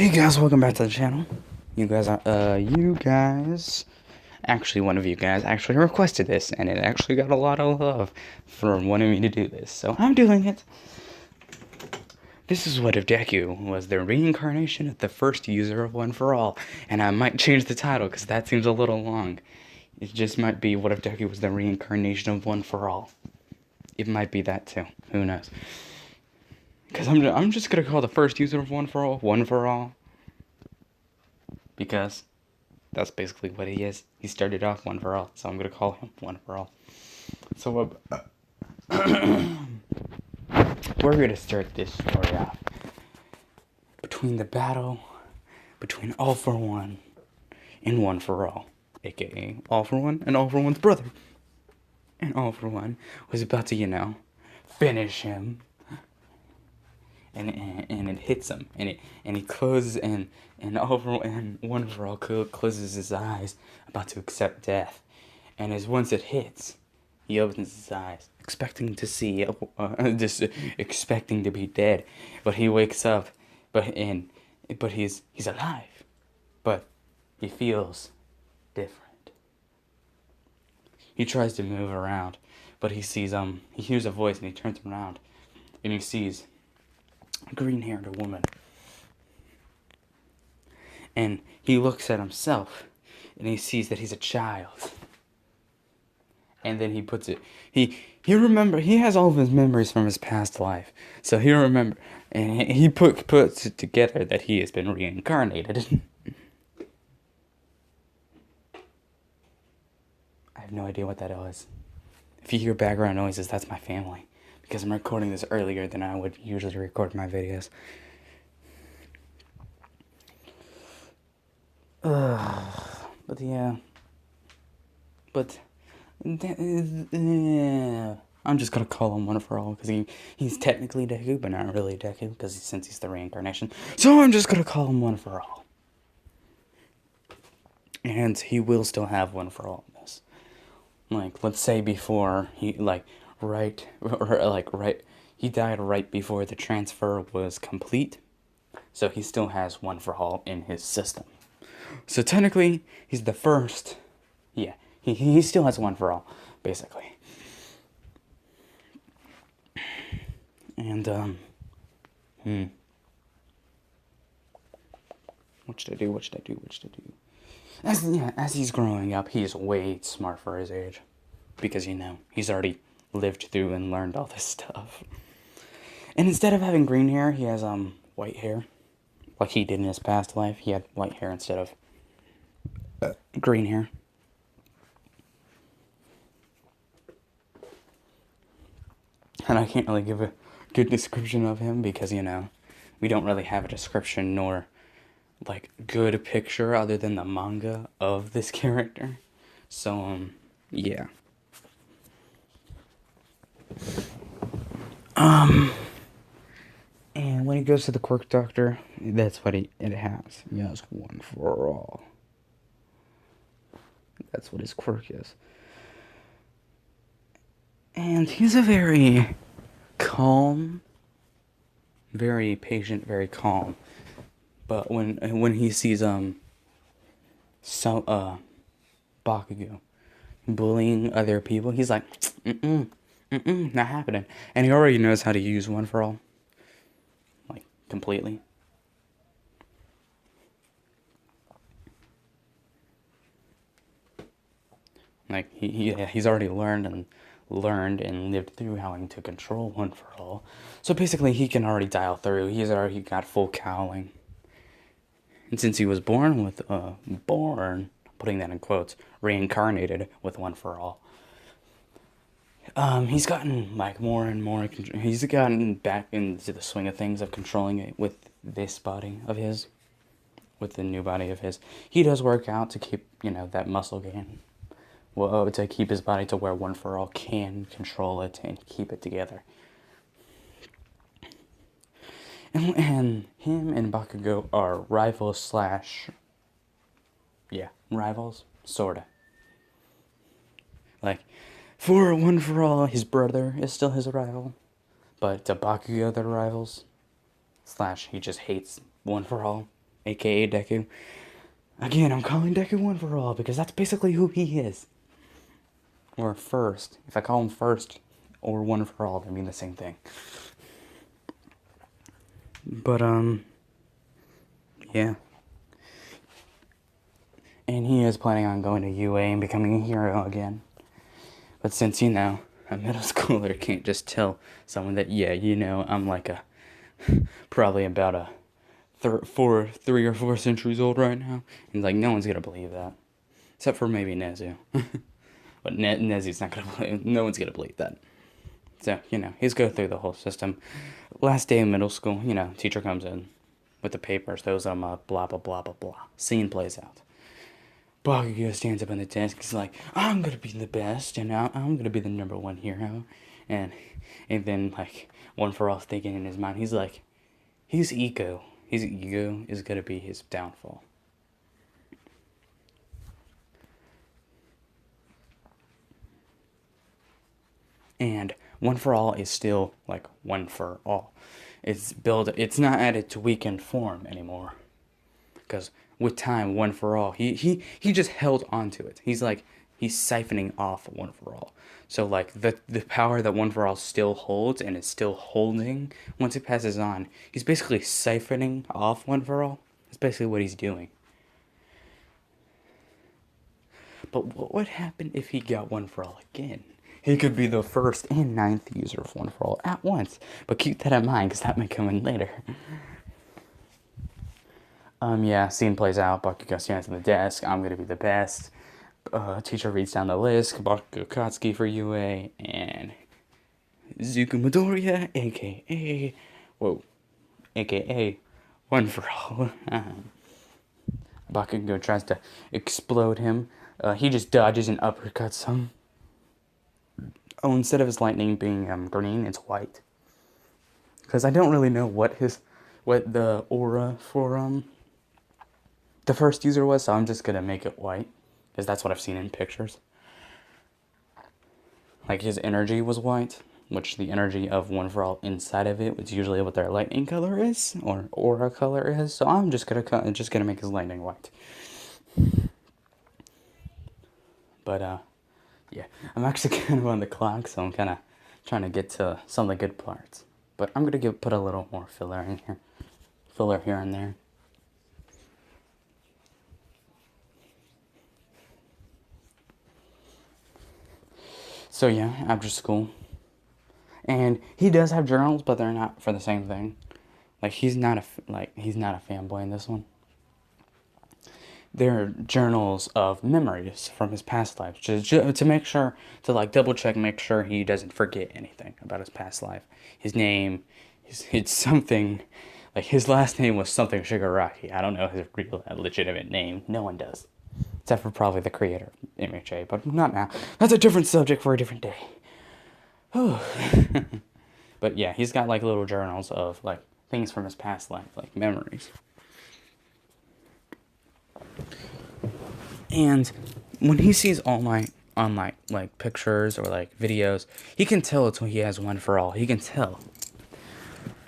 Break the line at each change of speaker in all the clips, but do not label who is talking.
Hey guys, welcome back to the channel. Actually one of you guys actually requested this, and it actually got a lot of love for wanting me to do this, so I'm doing it. This is what if Deku was the reincarnation of the first user of One For All, and I might change the title because that seems a little long. It just might be what if Deku was the reincarnation of One For All. It might be that too, who knows. Because I'm just gonna call the first user of One For All, because that's basically what he is. He started off One For All, so I'm gonna call him One For All. So we're gonna start this story off between the battle between All For One and One For All, aka All For One and All For One's brother. And All For One was about to, finish him. And it hits him, and he closes, and One For All closes his eyes, about to accept death, and as once it hits, he opens his eyes, expecting to see, just expecting to be dead, but he wakes up, but he's alive, but he feels different. He tries to move around, but he hears a voice, and he turns around, and he sees a green-haired woman. And he looks at himself, and he sees that he's a child. And then he puts it, he has all of his memories from his past life. So he remember, and he puts it together that he has been reincarnated. I have no idea what that is. If you hear background noises, that's my family. Because I'm recording this earlier than I would usually record my videos. But yeah. But I'm just gonna call him One For All because he's technically Deku, but not really Deku because since he's the reincarnation. So I'm just gonna call him One For All. And he will still have One For All in this. Like, let's say before he he died right before the transfer was complete, so he still has One For All in his system. So technically, he's the first. Yeah, he still has One For All, basically. And what should I do? As he's growing up, he's way smart for his age, because he's already lived through and learned all this stuff. And instead of having green hair, he has white hair, like he did in his past life. He had white hair instead of green hair. And I can't really give a good description of him because we don't really have a description nor good picture other than the manga of this character. So yeah. And when he goes to the quirk doctor, that's what it has. He has One For All. That's what his quirk is. And he's a very calm, very patient, very calm. But when he sees Bakugo bullying other people, he's like, not happening. And he already knows how to use One For All, completely. He's already learned and lived through having to control One For All. So basically, he can already dial through. He's already got full cowling. And since he was born, putting that in quotes, reincarnated with One For All, he's gotten more and more. He's gotten back into the swing of things of controlling it with this body of his, with the new body of his. He does work out to keep that muscle gain. Well, to keep his body to where One For All can control it and keep it together. And him and Bakugo are rivals rivals, sorta. For One For All, his brother is still his rival, but to Bakugo, they're rivals. He just hates One For All. aka Deku. Again, I'm calling Deku One for All because that's basically who he is. Or First. If I call him First or One for All, they mean the same thing. But, yeah. And he is planning on going to UA and becoming a hero again. But since, a middle schooler can't just tell someone that, yeah, I'm like probably about a 3 or 4 centuries old right now. And, like, no one's gonna believe that. Except for maybe Nezu. But Nezu's not gonna believe, no one's gonna believe that. So, he's go through the whole system. Last day of middle school, teacher comes in with the papers, throws them up, blah, blah, blah, blah, blah. Scene plays out. Bakugo stands up on the desk. He's like, I'm going to be the best, and I'm going to be the #1 hero. And then, like, One for All thinking in his mind, he's like, his ego is going to be his downfall. And One for All is still, like, One for All. It's not added to weakened form anymore. Because with time, One for All, he just held on to it. He's siphoning off One for All. So, like, the power that One for All still holds and is still holding, once it passes on, he's basically siphoning off One for All. That's basically what he's doing. But what would happen if he got One for All again? He could be the 1st and 9th user of One for All at once. But keep that in mind, because that may come in later. Yeah, scene plays out. Bakugo stands on the desk. I'm gonna be the best. Teacher reads down the list. Bakugo Katsuki for UA and Zuko Midoriya, aka One for All. Bakugo tries to explode him. He just dodges and uppercuts him. Oh, instead of his lightning being green, it's white. Because I don't really know what the aura for the first user was, so I'm just gonna make it white. Because that's what I've seen in pictures. Like, his energy was white, which the energy of One for All inside of it was usually what their lightning color is, or aura color is, so I'm just gonna make his lightning white. But, yeah, I'm actually kind of on the clock, so I'm kind of trying to get to some of the good parts. But I'm gonna put a little more filler in here. Filler here and there. So yeah, after school. And he does have journals, but they're not for the same thing. Like, he's not a fanboy in this one. They're journals of memories from his past life, to make sure, to, like, double check, make sure he doesn't forget anything about his past life. His name, it's something, like, his last name was something Shigaraki. I don't know his real, legitimate name. No one does. Except for probably the creator of MHA, but not now. That's a different subject for a different day. But yeah, he's got, like, little journals of, like, things from his past life, like memories. And when he sees All Might on, like pictures or, like, videos, he can tell it's when he has One for All. He can tell.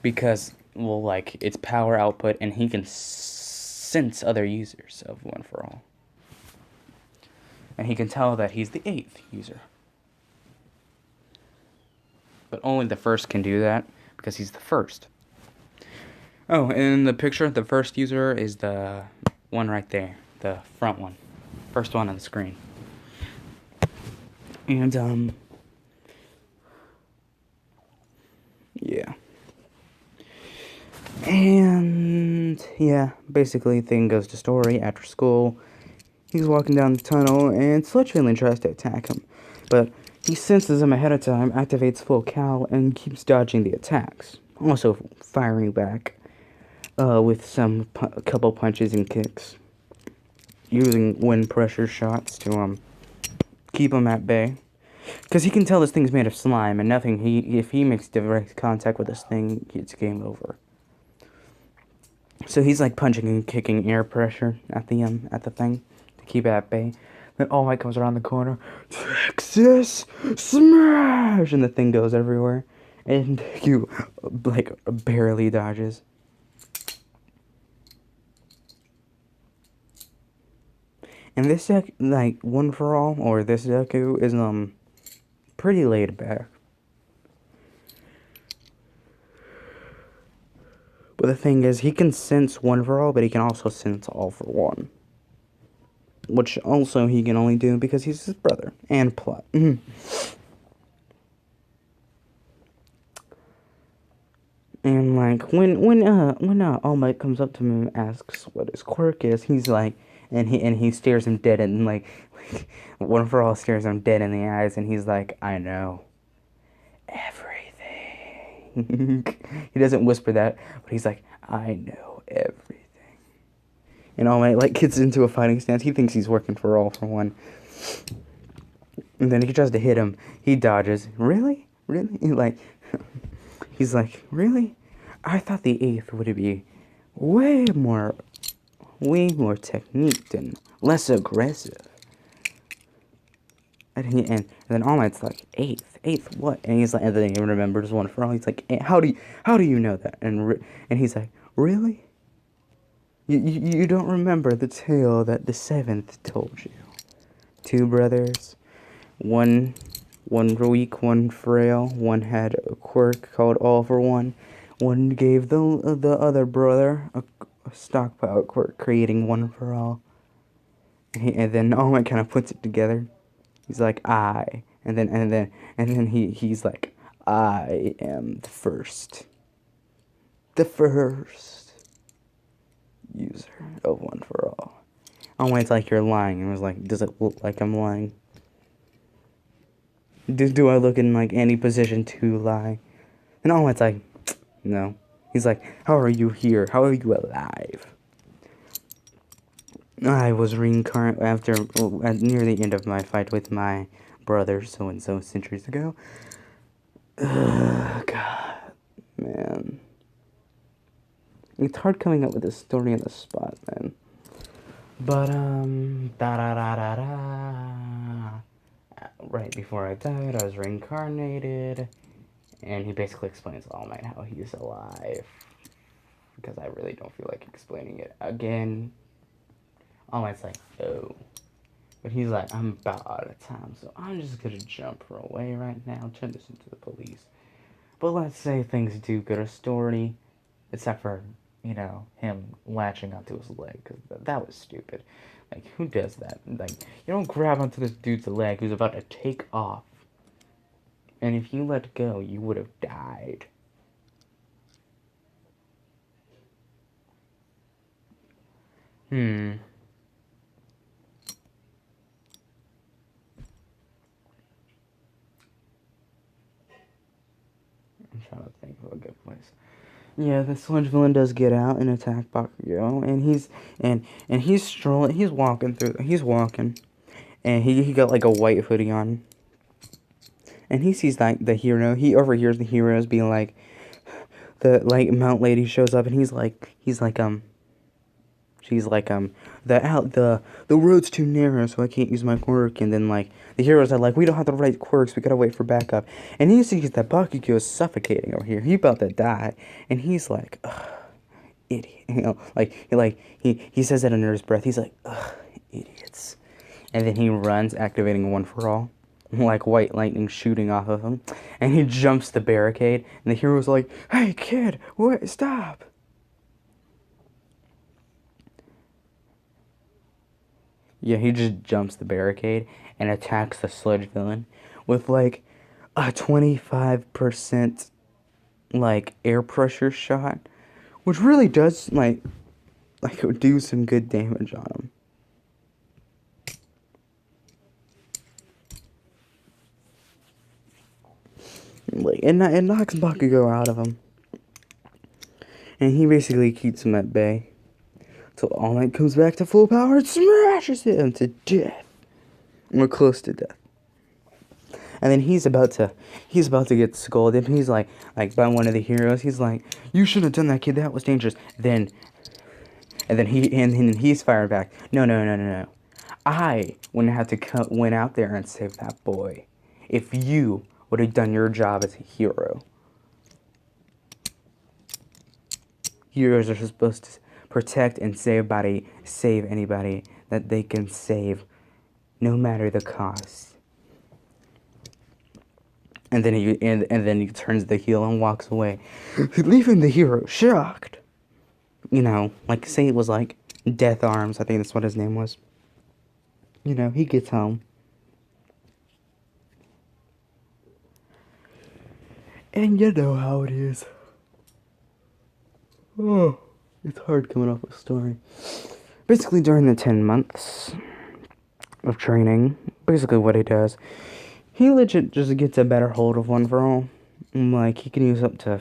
Because, well, like, it's power output, and he can sense other users of One for All. And he can tell that he's the 8th user. But only the 1st can do that, because he's the 1st. Oh, and in the picture, the 1st user is the one right there. The front one. First one on the screen. And, yeah. And, yeah, basically, thing goes to story. After school, he's walking down the tunnel, and Sludge Finley tries to attack him. But he senses him ahead of time, activates full cal, and keeps dodging the attacks. Also firing back with a couple punches and kicks. Using wind pressure shots to keep him at bay. Because he can tell this thing's made of slime, and if he makes direct contact with this thing, it's game over. So he's, like, punching and kicking air pressure at the thing to keep it at bay. Then All Might comes around the corner. Texas smash! And the thing goes everywhere. And you, like, barely dodges. And this deck, like, One for All, or this deku, is, pretty laid back. But the thing is, he can sense One for All, but he can also sense All for One. Which also he can only do because he's his brother. And plot. And like when All Might comes up to him and asks what his quirk is, he's like, and he stares him dead and like One for All stares him dead in the eyes, and he's like, I know everything. He doesn't whisper that, but he's like, I know everything. And All Might like gets into a fighting stance. He thinks he's working for All for One, and then he tries to hit him. He dodges. Really? Like. He's like, really? I thought the 8th would be way more techniqued and less aggressive. And then All Might's like, 8th what? And he's like, and then he remembers One for All. He's like, how do you know that? And he's like, really? You don't remember the tale that the 7th told you? 2 brothers, one weak, one frail. One had a quirk called All for One. One gave the other brother a stockpile quirk, creating One for All. And then All Might kind of puts it together. He's like, I, and then he's like, I am the first user of One for All. All Might's like, you're lying. And was like, does it look like I'm lying? Do I look in, like, any position to lie? And All Might's like, no. He's like, how are you here? How are you alive? I was reincarnated near the end of my fight with my brother so-and-so centuries ago. God, man. It's hard coming up with a story on the spot, man. But, right before I died, I was reincarnated, and he basically explains to All Might how he's alive, because I really don't feel like explaining it again. All Might's like, oh, but he's like, I'm about out of time, so I'm just gonna jump away right now, turn this into the police. But let's say things do go to story, except for, you know, him latching onto his leg, because that was stupid. Like, who does that? Like, you don't grab onto this dude's leg who's about to take off. And if you let go, you would have died. I'm trying to think of a good place. Yeah, the sludge villain does get out and attack Bakugo, and he's strolling, he's walking, and he got like a white hoodie on, and he sees like the hero, he overhears the heroes being like, the like Mount Lady shows up, and she's like, the road's too narrow, so I can't use my quirk. And then like the heroes are like, we don't have the right quirks, we gotta wait for backup. And he sees that Bakugo is suffocating over here. He about to die, and he's like, ugh, idiot. You know, he says that under his breath. He's like, ugh, idiots. And then he runs, activating One for All, like white lightning shooting off of him. And he jumps the barricade, and the hero's like, hey kid, what? Stop. Yeah, he just jumps the barricade and attacks the sludge villain with like a 25% like air pressure shot, which really does like do some good damage on him. Like it knocks Bakugo out of him, and he basically keeps him at bay. So All Might comes back to full power and smashes him to death. Or close to death. And then he's about to get scolded. He's like by one of the heroes. He's like, you shouldn't have done that, kid. That was dangerous. And then he's fired back. No. I wouldn't have to went out there and save that boy if you would have done your job as a hero. Heroes are supposed to protect and save anybody that they can save, no matter the cost. And then he turns the heel and walks away, leaving the hero shocked. You know, like, say it was like Death Arms, I think that's what his name was. You know, he gets home. And you know how it is. Oh, it's hard coming off a story. Basically, during the 10 months of training, basically what he does, he legit just gets a better hold of One for All. Like, he can use up to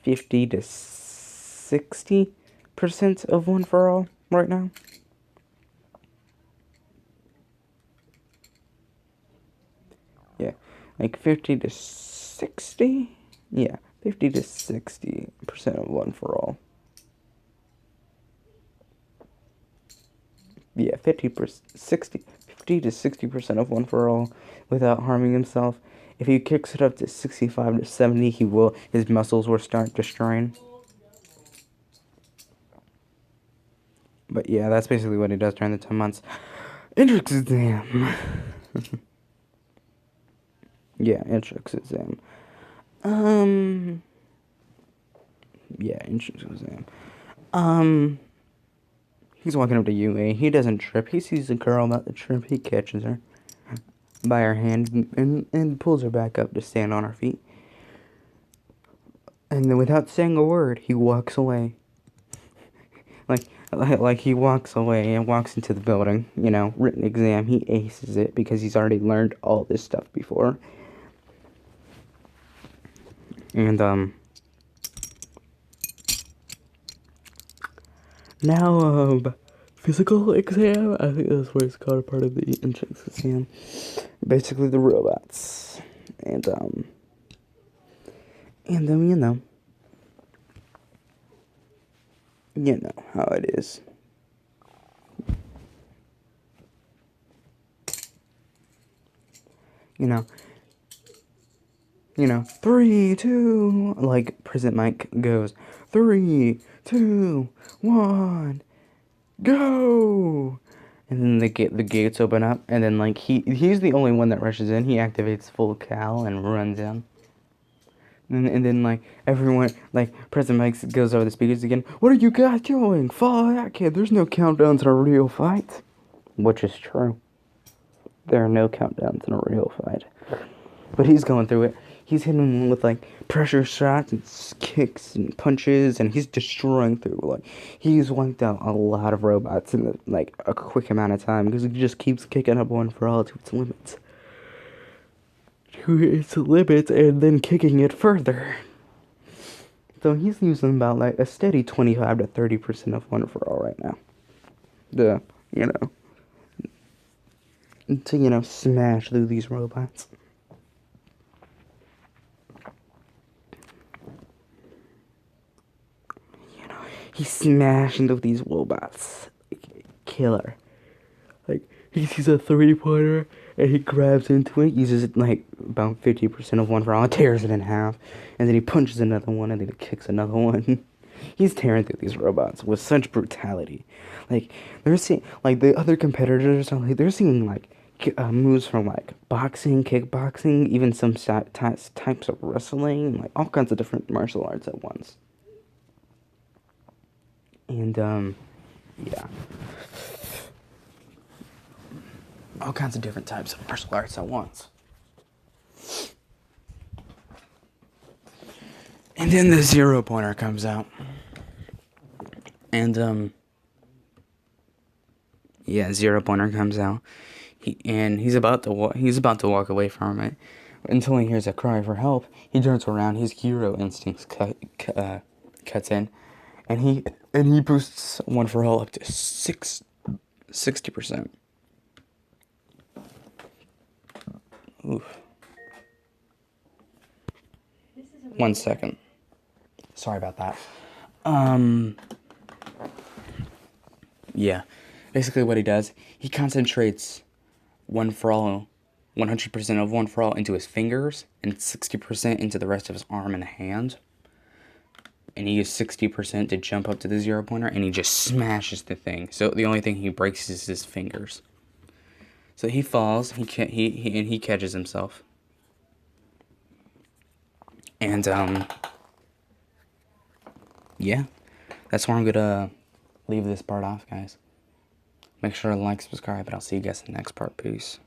50 to 60% of One for All right now. Yeah, like 50 to 60? Yeah, 50 to 60% of One for All. Yeah, 50 to 60% of One for All without harming himself. If he kicks it up to 65 to 70, his muscles will start destroying. But yeah, that's basically what he does during the 10 months. Entrance exam. Yeah, entrance exam. Yeah, entrance exam. He's walking up to Yui. He doesn't trip. He sees the girl about to trip. He catches her by her hand and pulls her back up to stand on her feet. And then without saying a word, he walks away. Like he walks away and walks into the building. You know, written exam. He aces it because he's already learned all this stuff before. And, now, physical exam? I think that's what it's called, a part of the entrance exam. Basically, the robots. And, you know how it is. You know, 3, 2, like, President Mike goes, 3, 2, 1, go! And then the gates open up, and then, like, he's the only one that rushes in. He activates full cal and runs in. And then, like, everyone, like, President Mike goes over the speakers again. What are you guys doing? Follow that kid. There's no countdowns in a real fight. Which is true. There are no countdowns in a real fight. But he's going through it. He's hitting them with, like, pressure shots and kicks and punches, and he's destroying through, like, he's wiped out a lot of robots in, like, a quick amount of time, because he just keeps kicking up One for All to its limits. And then kicking it further. So he's using about, like, a steady 25 to 30% of One for All right now. To smash through these robots. He's smashing through these robots. Killer. Like, he sees a 3-pointer, and he grabs into it, uses it, like, about 50% of One for All, tears it in half, and then he punches another one, and then he kicks another one. He's tearing through these robots with such brutality. Like, they're seeing, like, the other competitors are, like, they're seeing, like, moves from, like, boxing, kickboxing, even some types of wrestling, like, all kinds of different martial arts at once. And, yeah. All kinds of different types of martial arts at once. And then the 0-pointer comes out. And, yeah, 0-pointer comes out. He's about to walk away from it until he hears a cry for help. He turns around. His hero instincts cuts in, and he boosts One for All up to 60%. Oof. 1 second. Sorry about that. Yeah. Basically what he does, he concentrates One for All, 100% of One for All into his fingers, and 60% into the rest of his arm and hand. and he uses 60% to jump up to the 0 pointer, and he just smashes the thing. So the only thing he breaks is his fingers. So he falls, and he catches himself. And yeah, that's where I'm gonna leave this part off, guys. Make sure to like, subscribe, and I'll see you guys in the next part. Peace.